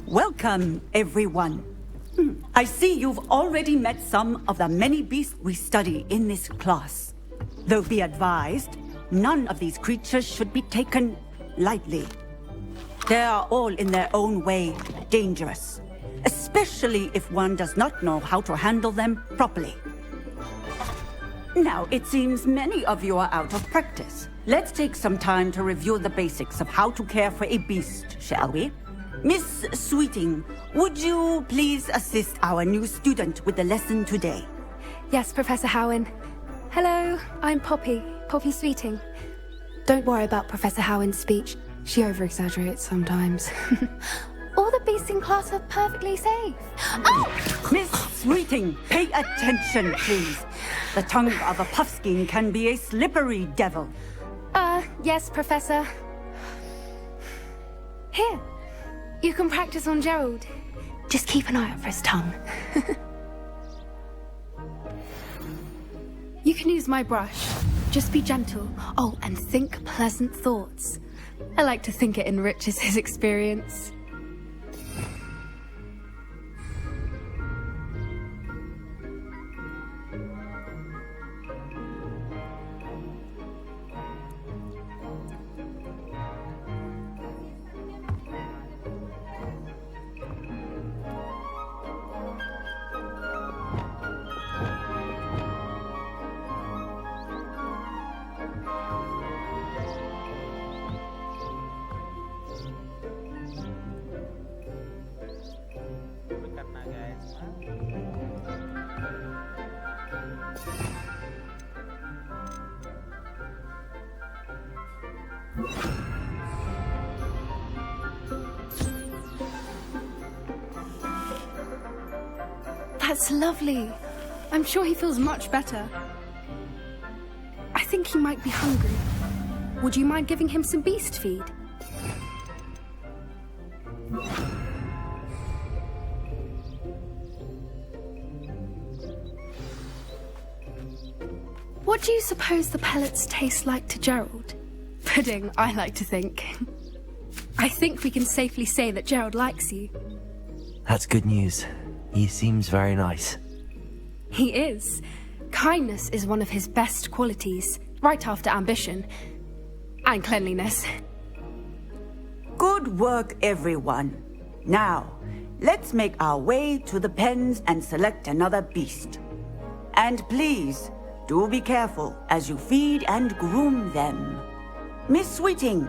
Welcome, everyone. I see you've already met some of the many beasts we study in this class. Though be advised, none of these creatures should be taken lightly. They are all in their own way dangerous, especially if one does not know how to handle them properly. Now, it seems many of you are out of practice. Let's take some time to review the basics of how to care for a beast, shall we? Miss Sweeting, would you please assist our new student with the lesson today? Yes, Professor Howen. Hello, I'm Poppy Sweeting. Don't worry about Professor Howen's speech. She over-exaggerates sometimes. All the beasts in class are perfectly safe. Oh! Miss Sweeting, pay attention, please. The tongue of a puffskein can be a slippery devil. Yes, Professor. Here, you can practice on Gerald. Just keep an eye out for his tongue. You can use my brush. Just be gentle. Oh, and think pleasant thoughts. I like to think it enriches his experience. That's lovely. I'm sure he feels much better. I think he might be hungry. Would you mind giving him some beast feed? What do you suppose the pellets taste like to Gerald? Pudding, I like to think. I think we can safely say that Gerald likes you. That's good news. He seems very nice. He is. Kindness is one of his best qualities, right after ambition. And cleanliness. Good work, everyone. Now, let's make our way to the pens and select another beast. And please, do be careful as you feed and groom them. Miss Sweeting,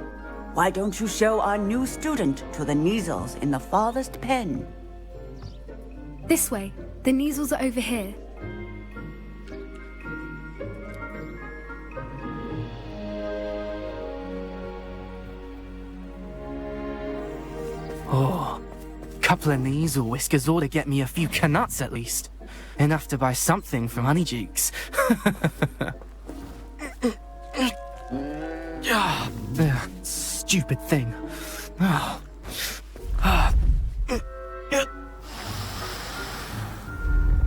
why don't you show our new student to the Neasels in the farthest pen? This way. The Neasels are over here. Oh, couple of Neasel whiskers ought to get me a few canuts at least. Enough to buy something from Honeydukes. Stupid thing.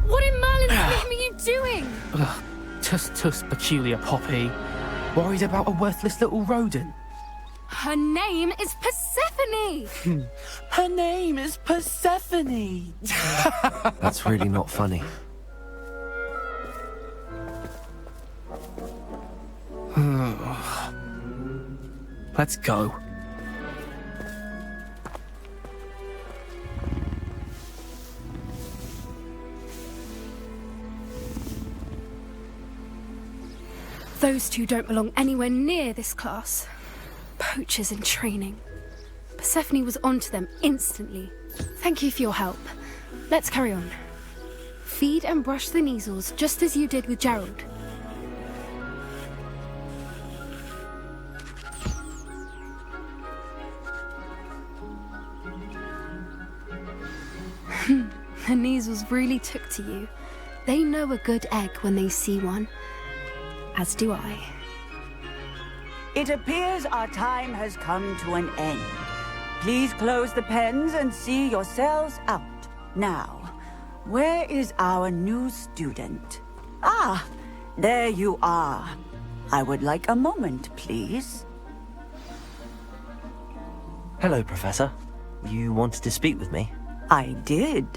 What in Merlin's name are you doing? Tuss, peculiar Poppy. Worried about a worthless little rodent. Her name is Persephone! Her name is Persephone! That's really not funny. Let's go. Those two don't belong anywhere near this class. Poachers in training. Persephone was onto them instantly. Thank you for your help. Let's carry on. Feed and brush the Neasels just as you did with Gerald. The Neasels really took to you. They know a good egg when they see one. As do I. It appears our time has come to an end. Please close the pens and see yourselves out. Now, where is our new student? Ah, there you are. I would like a moment, please. Hello, Professor. You wanted to speak with me? I did.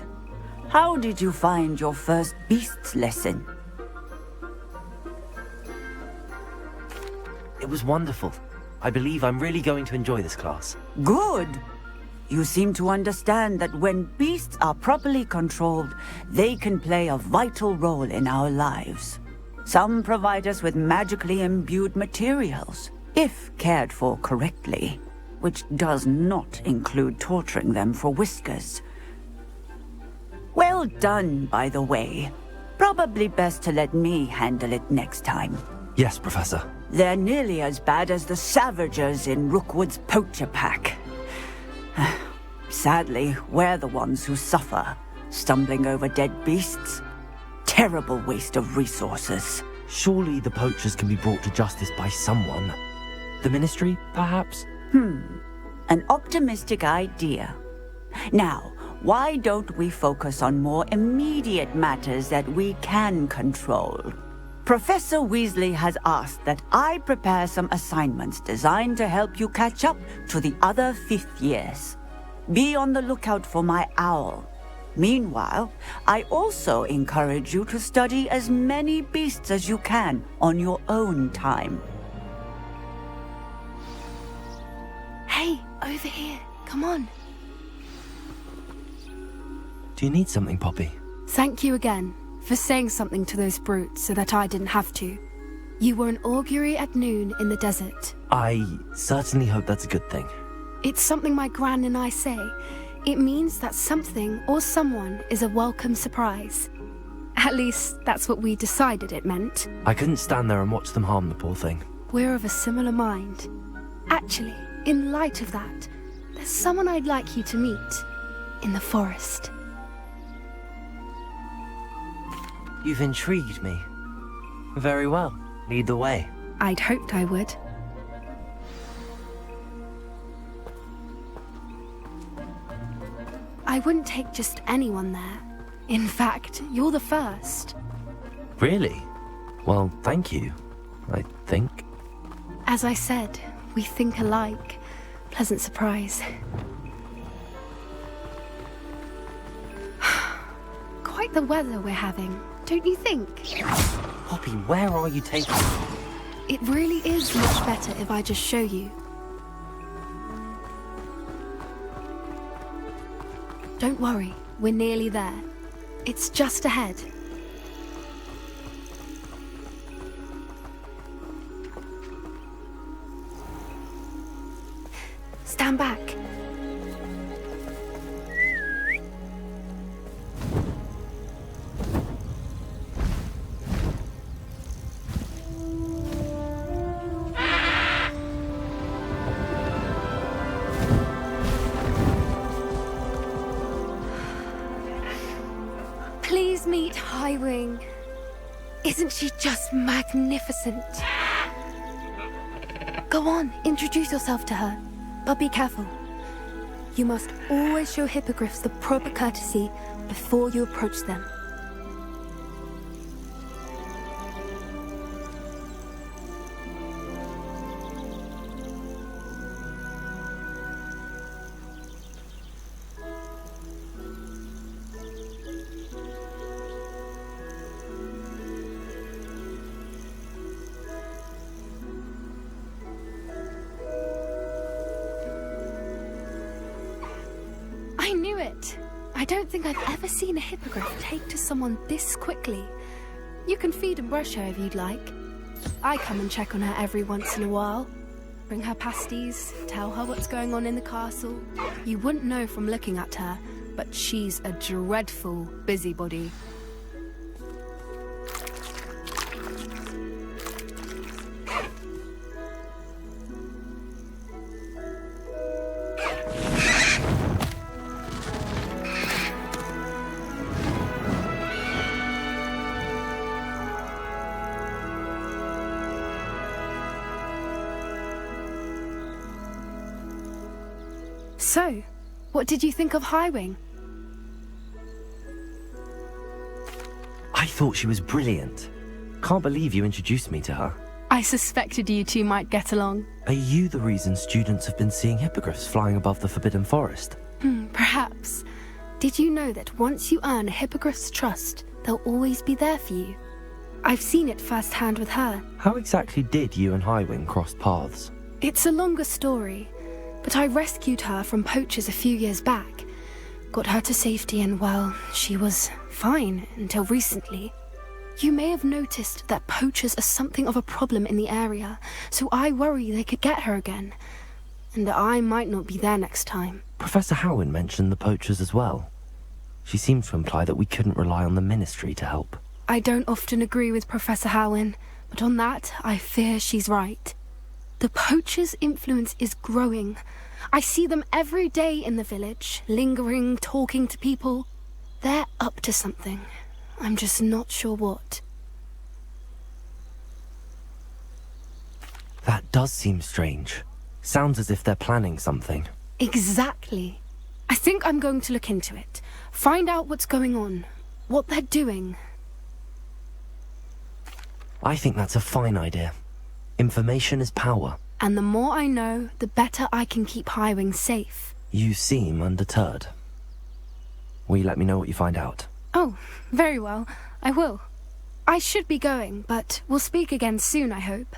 How did you find your first beasts lesson? It was wonderful. I believe I'm really going to enjoy this class. Good. You seem to understand that when beasts are properly controlled, they can play a vital role in our lives. Some provide us with magically imbued materials, if cared for correctly, which does not include torturing them for whiskers. Well done, by the way. Probably best to let me handle it next time. Yes, Professor. They're nearly as bad as the Savagers in Rookwood's poacher pack. Sadly, we're the ones who suffer, stumbling over dead beasts. Terrible waste of resources. Surely the poachers can be brought to justice by someone. The Ministry, perhaps? An optimistic idea. Now, why don't we focus on more immediate matters that we can control? Professor Weasley has asked that I prepare some assignments designed to help you catch up to the other 5th years. Be on the lookout for my owl. Meanwhile, I also encourage you to study as many beasts as you can on your own time. Hey, over here. Come on. Do you need something, Poppy? Thank you again for saying something to those brutes so that I didn't have to. You were an augury at noon in the desert. I certainly hope that's a good thing. It's something my gran and I say. It means that something or someone is a welcome surprise. At least, that's what we decided it meant. I couldn't stand there and watch them harm the poor thing. We're of a similar mind. Actually, in light of that, there's someone I'd like you to meet. In the forest. You've intrigued me. Very well. Lead the way. I'd hoped I would. I wouldn't take just anyone there. In fact, you're the first. Really? Well, thank you, I think. As I said, we think alike. Pleasant surprise. Quite the weather we're having, don't you think? Poppy, where are you taking me? It really is much better if I just show you. Don't worry, we're nearly there. It's just ahead. Stand back. Please meet Highwing. Isn't she just magnificent? Go on, introduce yourself to her. But be careful. You must always show hippogriffs the proper courtesy before you approach them. I knew it! I don't think I've ever seen a hippogriff take to someone this quickly. You can feed and brush her if you'd like. I come and check on her every once in a while. Bring her pasties, tell her what's going on in the castle. You wouldn't know from looking at her, but she's a dreadful busybody. So, what did you think of Highwing? I thought she was brilliant. Can't believe you introduced me to her. I suspected you two might get along. Are you the reason students have been seeing hippogriffs flying above the Forbidden Forest? Perhaps. Did you know that once you earn a hippogriff's trust, they'll always be there for you? I've seen it firsthand with her. How exactly did you and Highwing cross paths? It's a longer story, but I rescued her from poachers a few years back. Got her to safety and, well, she was fine until recently. You may have noticed that poachers are something of a problem in the area, so I worry they could get her again. And I might not be there next time. Professor Howin mentioned the poachers as well. She seemed to imply that we couldn't rely on the Ministry to help. I don't often agree with Professor Howin, but on that, I fear she's right. The poachers' influence is growing. I see them every day in the village, lingering, talking to people. They're up to something. I'm just not sure what. That does seem strange. Sounds as if they're planning something. Exactly. I think I'm going to look into it. Find out what's going on. What they're doing. I think that's a fine idea. Information is power. And the more I know, the better I can keep Highwing safe. You seem undeterred. Will you let me know what you find out? Oh, very well. I will. I should be going, but we'll speak again soon, I hope.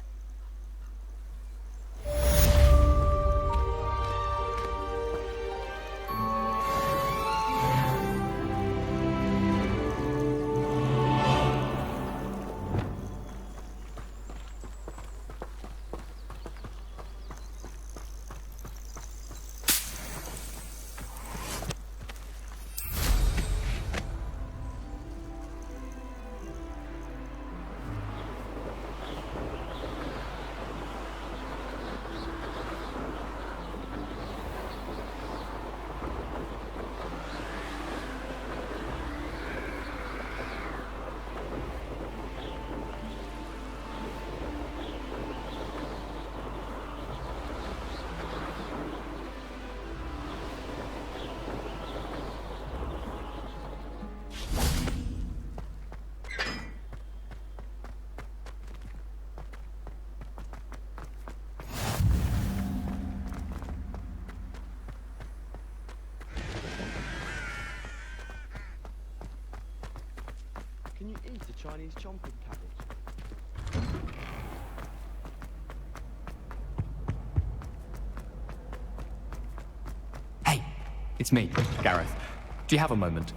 Can you eat a Chinese chomping cabbage? Hey, it's me, Gareth. Do you have a moment?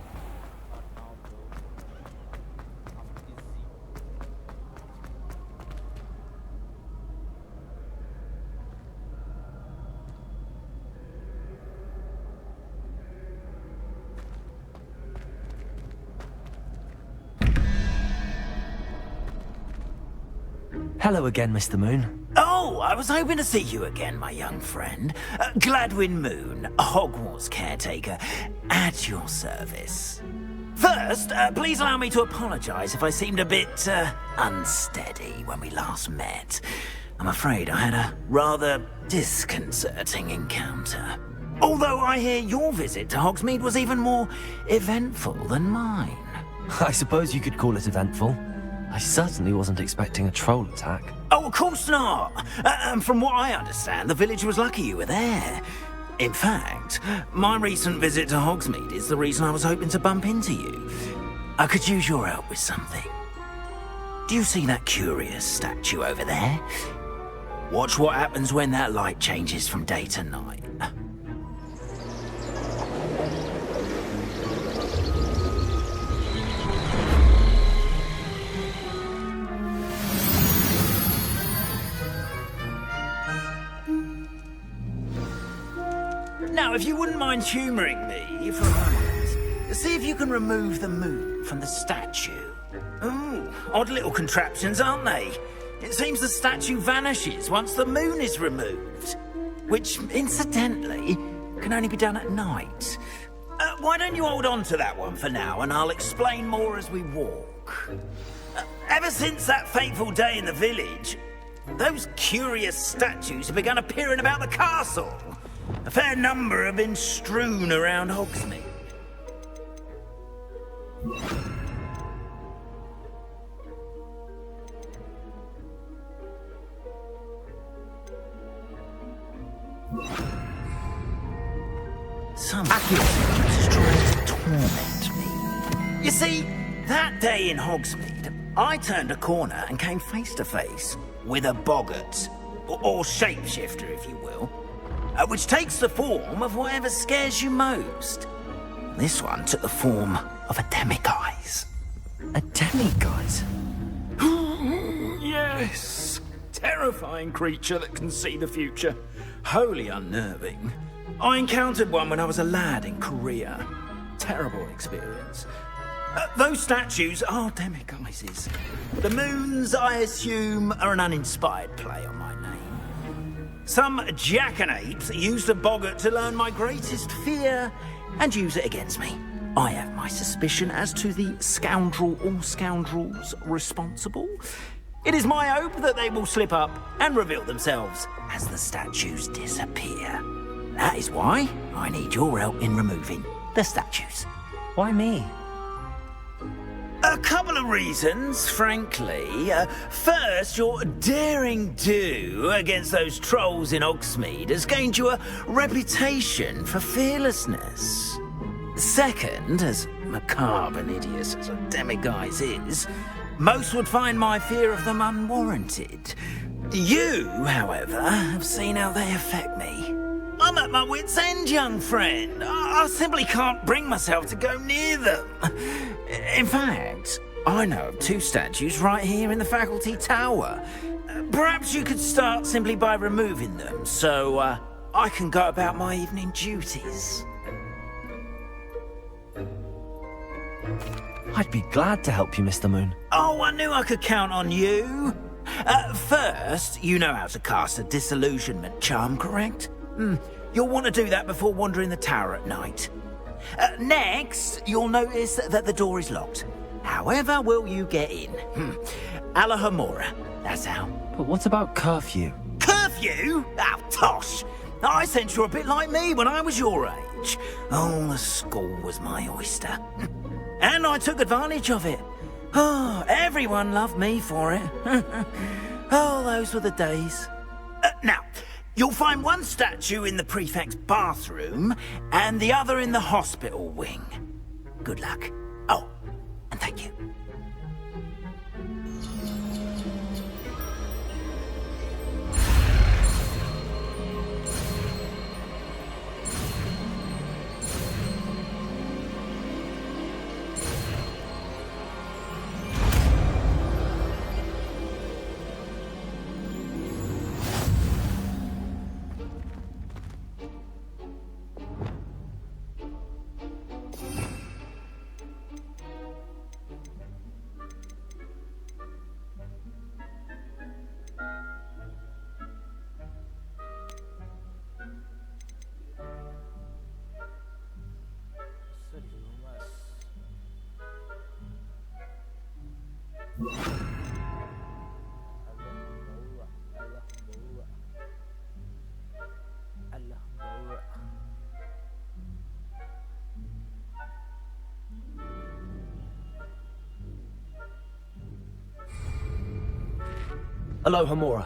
Hello again, Mr. Moon. Oh, I was hoping to see you again, my young friend. Gladwin Moon, Hogwarts Caretaker, at your service. First, please allow me to apologise if I seemed a bit, unsteady when we last met. I'm afraid I had a rather disconcerting encounter. Although I hear your visit to Hogsmeade was even more eventful than mine. I suppose you could call it eventful. I certainly wasn't expecting a troll attack. Oh, of course not. From what I understand, the village was lucky you were there. In fact, my recent visit to Hogsmeade is the reason I was hoping to bump into you. I could use your help with something. Do you see that curious statue over there? Watch what happens when that light changes from day to night. Now, if you wouldn't mind humouring me for a moment, see if you can remove the moon from the statue. Ooh, odd little contraptions, aren't they? It seems the statue vanishes once the moon is removed, which, incidentally, can only be done at night. Why don't you hold on to that one for now, and I'll explain more as we walk. Ever since that fateful day in the village, those curious statues have begun appearing about the castle. A fair number have been strewn around Hogsmeade. Some You see, that day in Hogsmeade, I turned a corner and came face to face with a boggart, or shapeshifter, if you will, which takes the form of whatever scares you most. This one took the form of a demiguise. A demiguise? Yes, terrifying creature that can see the future. Wholly unnerving. I encountered one when I was a lad in Korea. Terrible experience. Those statues are demiguises. The moons, I assume, are an uninspired play on my name. Some jackanapes used a boggart to learn my greatest fear and use it against me. I have my suspicion as to the scoundrel or scoundrels responsible. It is my hope that they will slip up and reveal themselves as the statues disappear. That is why I need your help in removing the statues. Why me? A couple of reasons, frankly. First, your daring do against those trolls in Oksmeade has gained you a reputation for fearlessness. Second, as macabre and hideous as a demiguise is, most would find my fear of them unwarranted. You, however, have seen how they affect me. I'm at my wit's end, young friend. I simply can't bring myself to go near them. In fact, I know of 2 statues right here in the faculty tower. Perhaps you could start simply by removing them, so I can go about my evening duties. I'd be glad to help you, Mr. Moon. Oh, I knew I could count on you. First, you know how to cast a disillusionment charm, correct? You'll want to do that before wandering the tower at night. Next, you'll notice that the door is locked. However will you get in? Alahomora, that's how. But what about curfew? Curfew? Oh, tosh. I sense you're a bit like me when I was your age. Oh, the school was my oyster. And I took advantage of it. Oh, everyone loved me for it. Oh, those were the days. Now, you'll find one statue in the prefect's bathroom and the other in the hospital wing. Good luck. Oh, and thank you. Alohomora.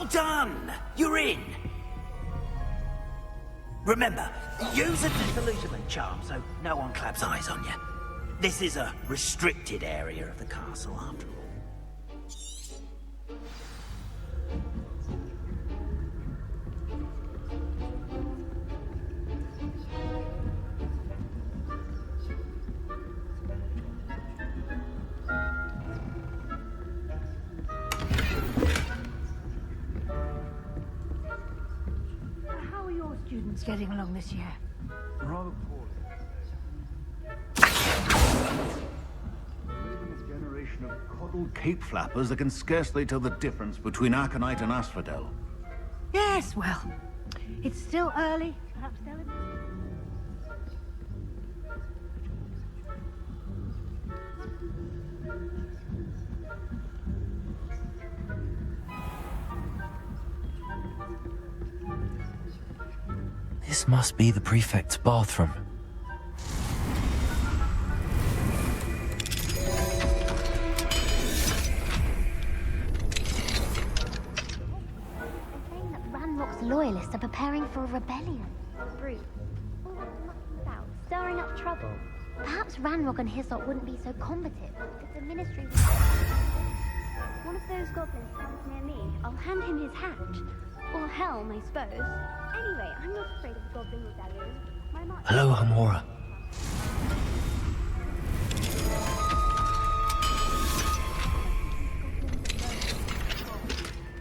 done! You're in! Remember, use a disillusionment charm so no one claps eyes on you. This is a restricted area of the castle, after all. How are your students getting along this year? Rather poorly. Raising a generation of coddled cape flappers that can scarcely tell the difference between aconite and asphodel. Yes, well, it's still early. Perhaps they'll... This must be the prefect's bathroom. Saying that Ranrock's loyalists are preparing for a rebellion. Brute. All mucking about, stirring up trouble. Perhaps Ranrock and his lot wouldn't be so combative if the ministry was... One of those goblins comes near me, I'll hand him his hat. Or helm, I suppose. Anyway, I'm not afraid of the goblin rebellion. My march... Hello, Hamora.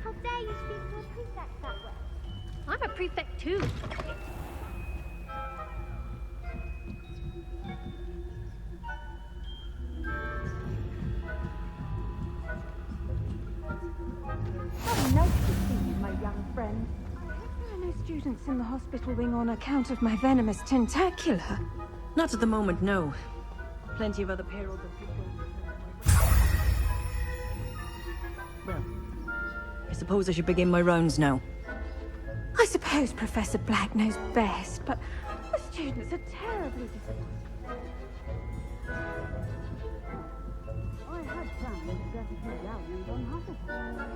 How dare you speak to a prefect that way? I'm a prefect too. How nice to see you, my young friend. I hope there are no students in the hospital wing on account of my venomous tentacula. Not at the moment, no. Plenty of other payrolls of people. Well, I suppose I should begin my rounds now. I suppose Professor Black knows best, but the students are terribly disappointed. I had planned to get a few galleons on Hufflepuff.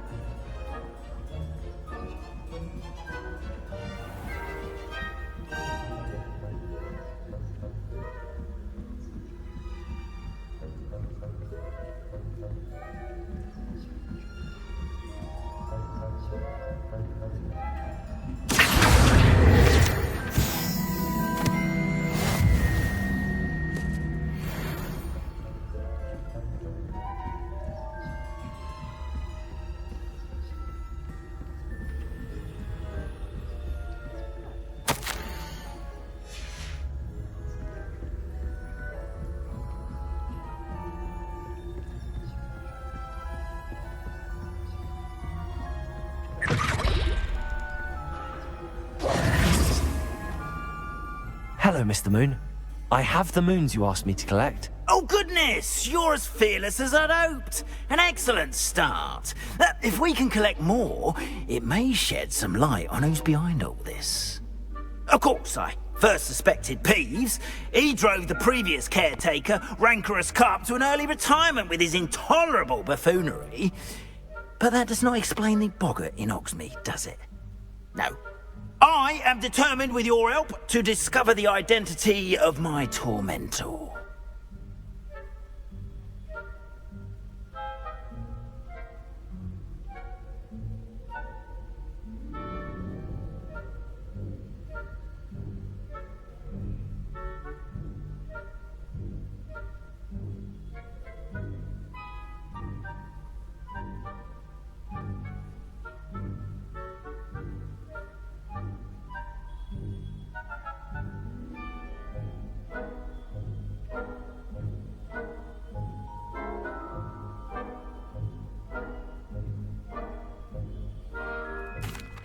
Hello, Mr. Moon. I have the moons you asked me to collect. Oh goodness, you're as fearless as I'd hoped. An excellent start. If we can collect more, it may shed some light on who's behind all this. Of course, I first suspected Peeves. He drove the previous caretaker, Rancorous Carp, to an early retirement with his intolerable buffoonery. But that does not explain the boggart in Oksby, does it? No. I am determined, with your help, to discover the identity of my tormentor.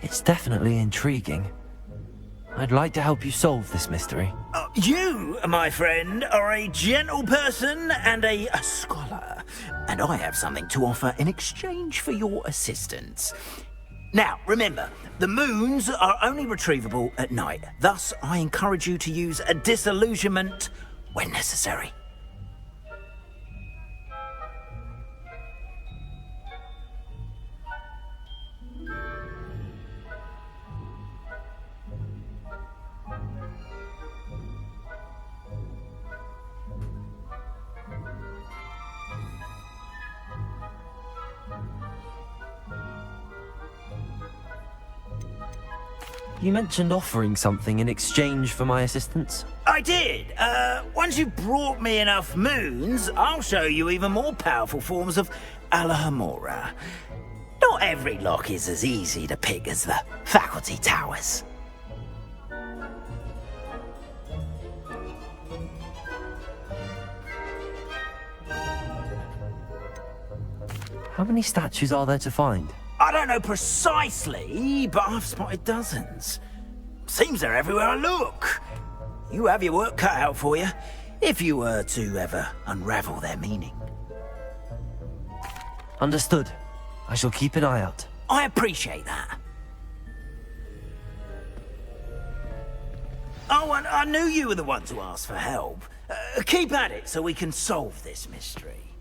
It's definitely intriguing. I'd like to help you solve this mystery. You, my friend, are a gentle person and a scholar, and I have something to offer in exchange for your assistance. Now, remember, the moons are only retrievable at night. Thus, I encourage you to use a disillusionment when necessary. You mentioned offering something in exchange for my assistance? I did. Once you've brought me enough moons, I'll show you even more powerful forms of Alohomora. Not every lock is as easy to pick as the faculty towers. How many statues are there to find? I don't know precisely, but I've spotted dozens. Seems they're everywhere I look. You have your work cut out for you, if you were to ever unravel their meaning. Understood. I shall keep an eye out. I appreciate that. Oh, and I knew you were the one to ask for help. Keep at it so we can solve this mystery.